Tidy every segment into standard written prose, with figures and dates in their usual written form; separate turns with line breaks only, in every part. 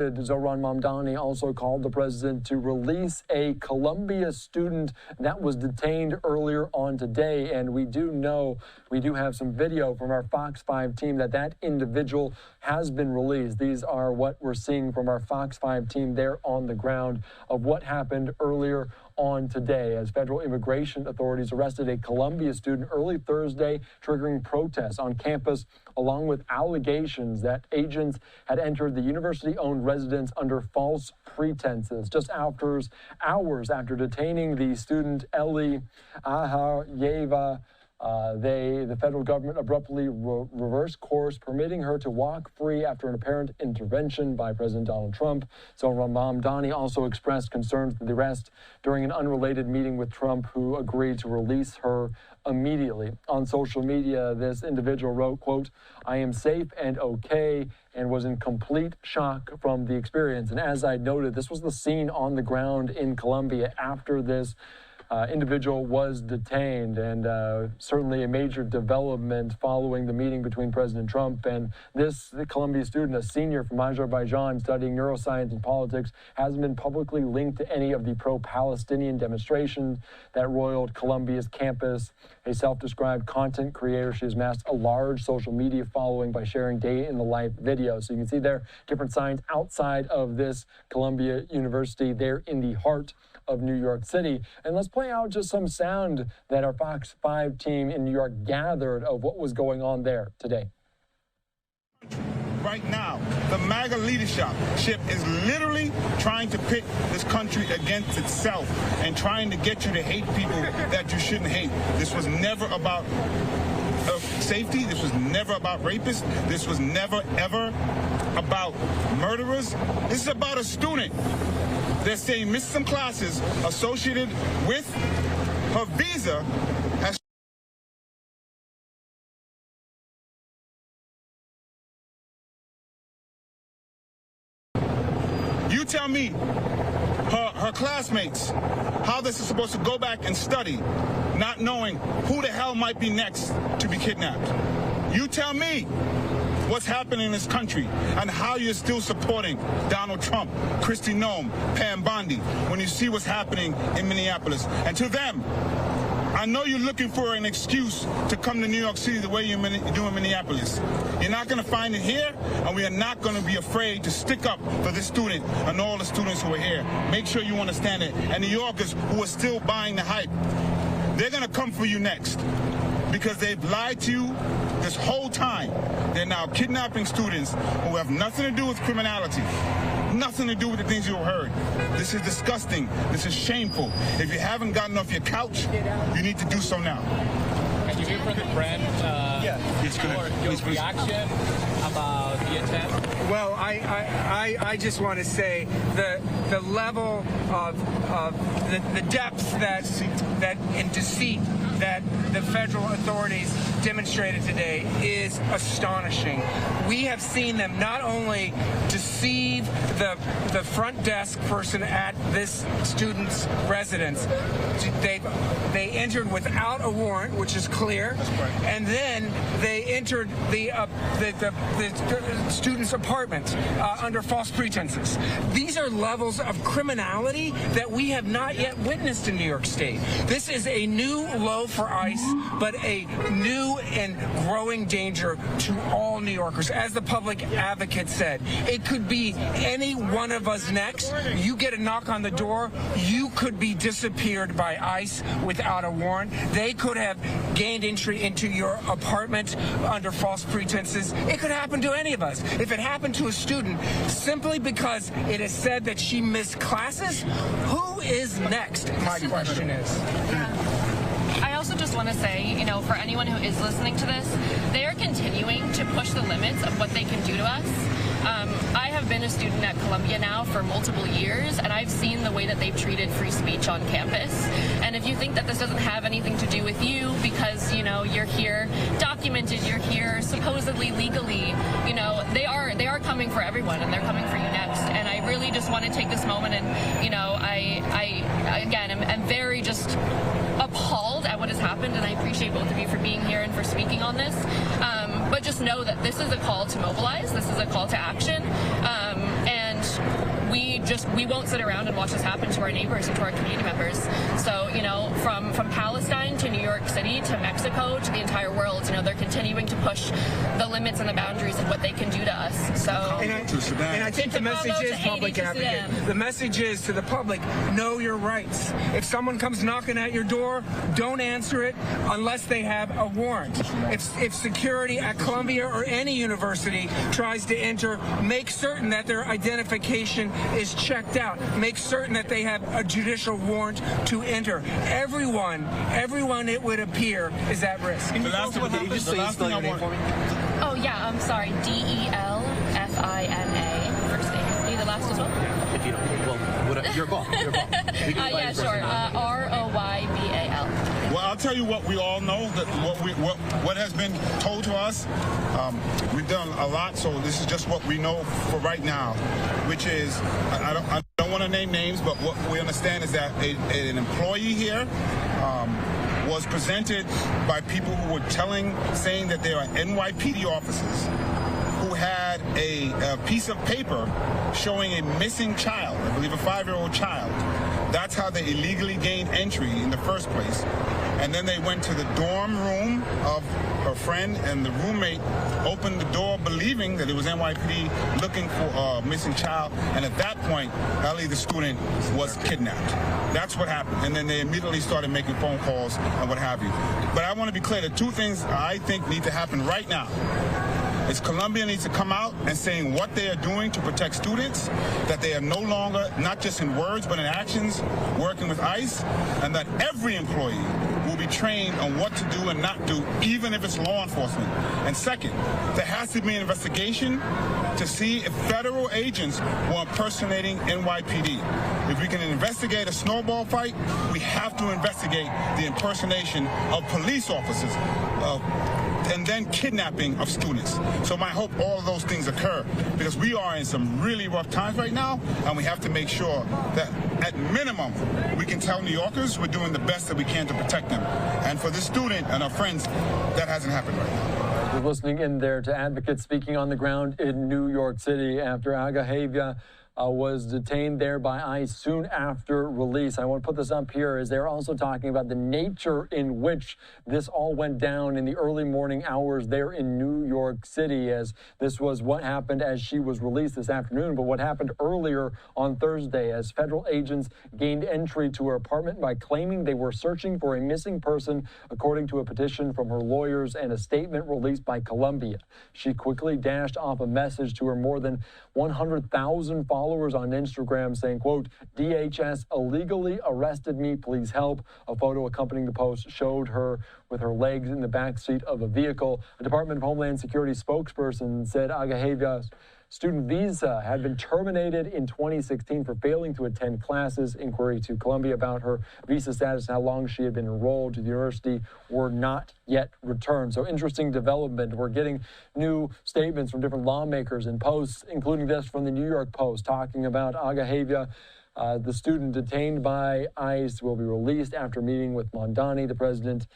Zohran Mamdani also called the president to release a Columbia student that was detained earlier on today. And we do have some video from our Fox 5 team that individual has been released. These are what we're seeing from our Fox 5 team there on the ground of what happened earlier on today as federal immigration authorities arrested a Columbia student early Thursday, triggering protests on campus, along with allegations that agents had entered the university-owned residence under false pretenses. Just hours after detaining the student Ellie Aghayev, the federal government abruptly reversed course, permitting her to walk free after an apparent intervention by President Donald Trump. So Mamdani also expressed concerns for the arrest during an unrelated meeting with Trump, who agreed to release her immediately. On social media, this individual wrote, quote, "I am safe and okay," and was in complete shock from the experience. And as I noted, this was the scene on the ground in Columbia after this individual was detained, and certainly a major development following the meeting between President Trump and the Columbia student, a senior from Azerbaijan studying neuroscience and politics, hasn't been publicly linked to any of the pro-Palestinian demonstrations that roiled Columbia's campus. A self-described content creator, she has amassed a large social media following by sharing day-in-the-life videos. So you can see there different signs outside of this Columbia University there in the heart of New York City. And let's play out just some sound that our Fox 5 team in New York gathered of what was going on there today.
Right now, the MAGA leadership is literally trying to pit this country against itself and trying to get you to hate people that you shouldn't hate. This was never about safety. This was never about rapists. This was never, ever about murderers. This is about a student. They're saying missed some classes associated with her visa. You tell me, her classmates, how this is supposed to go back and study, not knowing who the hell might be next to be kidnapped. You tell me what's happening in this country and how you're still supporting Donald Trump, Kristi Noem, Pam Bondi, when you see what's happening in Minneapolis. And to them, I know you're looking for an excuse to come to New York City the way you do in Minneapolis. You're not going to find it here, and we are not going to be afraid to stick up for this student and all the students who are here. Make sure you understand it. And New Yorkers who are still buying the hype, they're going to come for you next because they've lied to you this whole time. They're now kidnapping students who have nothing to do with criminality, nothing to do with the things you heard. This is disgusting. This is shameful. If you haven't gotten off your couch, you need to do so now.
Can you hear from the friend your reaction about the attempt?
Well, I just want to say the level of the depth that in deceit that the federal authorities demonstrated today is astonishing. We have seen them not only deceive the front desk person at this student's residence, they entered without a warrant, which is clear, and then they entered the student's apartment under false pretenses. These are levels of criminality that we have not yet witnessed in New York State. This is a new low for ICE, but a new and growing danger to all New Yorkers. As the public advocate said, it could be any one of us next. You get a knock on the door, you could be disappeared by ICE without a warrant. They could have gained entry into your apartment under false pretenses. It could happen to any of us. If it happened to a student simply because it is said that she missed classes, who is next? My question is.
I also just want to say, you know, for anyone who is listening to this, they are continuing to push the limits of what they can do to us. I have been a student at Columbia now for multiple years, and I've seen the way that they've treated free speech on campus. And if you think that this doesn't have anything to do with you because, you know, you're here documented, you're here supposedly legally, you know, they are coming for everyone, and they're coming for you next. And I really just want to take this moment and, you know, I'm very just appalled at what has happened, and I appreciate both of you for being here and for speaking on this. But just know that this is a call to mobilize. This is a call to action. And we won't sit around and watch this happen to our neighbors and to our community members. So, you know, from Palestine to New York City to Mexico to the entire world, you know, they're continuing to push the limits and the boundaries of what they can do to us. So,
and I think the message is, public advocate, the message is to the public, know your rights. If someone comes knocking at your door, don't answer it unless they have a warrant. If security at Columbia or any university tries to enter, make certain that their identification is checked out. Make certain that they have a judicial warrant to enter. Everyone, it would appear, is at risk.
The last thing I want.
Oh yeah, I'm sorry. DELFINA first name. Are you the last as well?
If you don't, well, your call.
Yeah, sure. ROYBAL.
Well, I'll tell you what we all know, that what has been told to us. We've done a lot, so this is just what we know for right now, which is I don't want to name names, but what we understand is that an employee here was presented by people who were saying that they are NYPD officers who had a piece of paper showing a missing child, I believe a 5-year-old child. That's how they illegally gained entry in the first place. And then they went to the dorm room of her friend, and the roommate opened the door believing that it was NYPD looking for a missing child. And at that point, Ellie, the student, was kidnapped. That's what happened. And then they immediately started making phone calls and what have you. But I want to be clear, the two things I think need to happen right now is Columbia needs to come out and saying what they are doing to protect students, that they are no longer, not just in words, but in actions, working with ICE, and that every employee will be trained on what to do and not do, even if it's law enforcement. And second, there has to be an investigation to see if federal agents were impersonating NYPD. If we can investigate a snowball fight, we have to investigate the impersonation of police officers, and then kidnapping of students. So my hope all of those things occur, because we are in some really rough times right now, and we have to make sure that at minimum we can tell New Yorkers we're doing the best that we can to protect them. And for this student and our friends, that hasn't happened right now.
You're listening in there to advocates speaking on the ground in New York City after Aghayeva was detained there by ICE soon after release. I want to put this up here as they're also talking about the nature in which this all went down in the early morning hours there in New York City, as this was what happened as she was released this afternoon, but what happened earlier on Thursday as federal agents gained entry to her apartment by claiming they were searching for a missing person, according to a petition from her lawyers and a statement released by Columbia. She quickly dashed off a message to her more than 100,000 followers on Instagram saying, quote, DHS illegally arrested me, please help. A photo accompanying the post showed her with her legs in the backseat of a vehicle. A Department of Homeland Security spokesperson said Aghayeva's student visa had been terminated in 2016 for failing to attend classes. Inquiry to Columbia about her visa status and how long she had been enrolled to the university were not yet returned. So interesting development. We're getting new statements from different lawmakers and posts, including this from the New York Post, talking about Aghayeva. The student detained by ICE will be released after meeting with Mamdani, the president.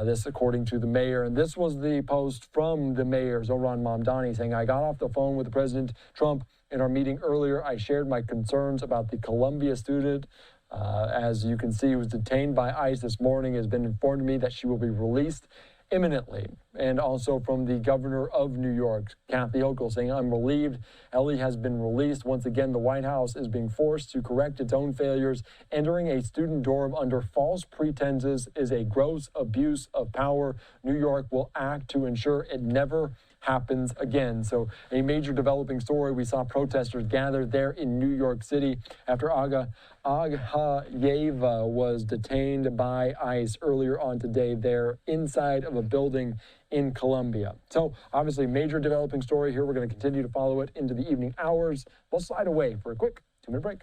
This according to the mayor. And this was the post from the mayor, Zohran Mamdani, saying, I got off the phone with President Trump in our meeting earlier. I shared my concerns about the Columbia student. As you can see, who was detained by ICE this morning, has been informed to me that she will be released imminently. And also from the governor of New York, Kathy Hochul, saying, I'm relieved Ellie has been released. Once again, the White House is being forced to correct its own failures. Entering a student dorm under false pretenses is a gross abuse of power. New York will act to ensure it never happens again. So a major developing story. We saw protesters gather there in New York City after Aghayeva was detained by ICE earlier on today there inside of a building in Columbia. So obviously major developing story here. We're going to continue to follow it into the evening hours. We'll slide away for a quick 2-minute break.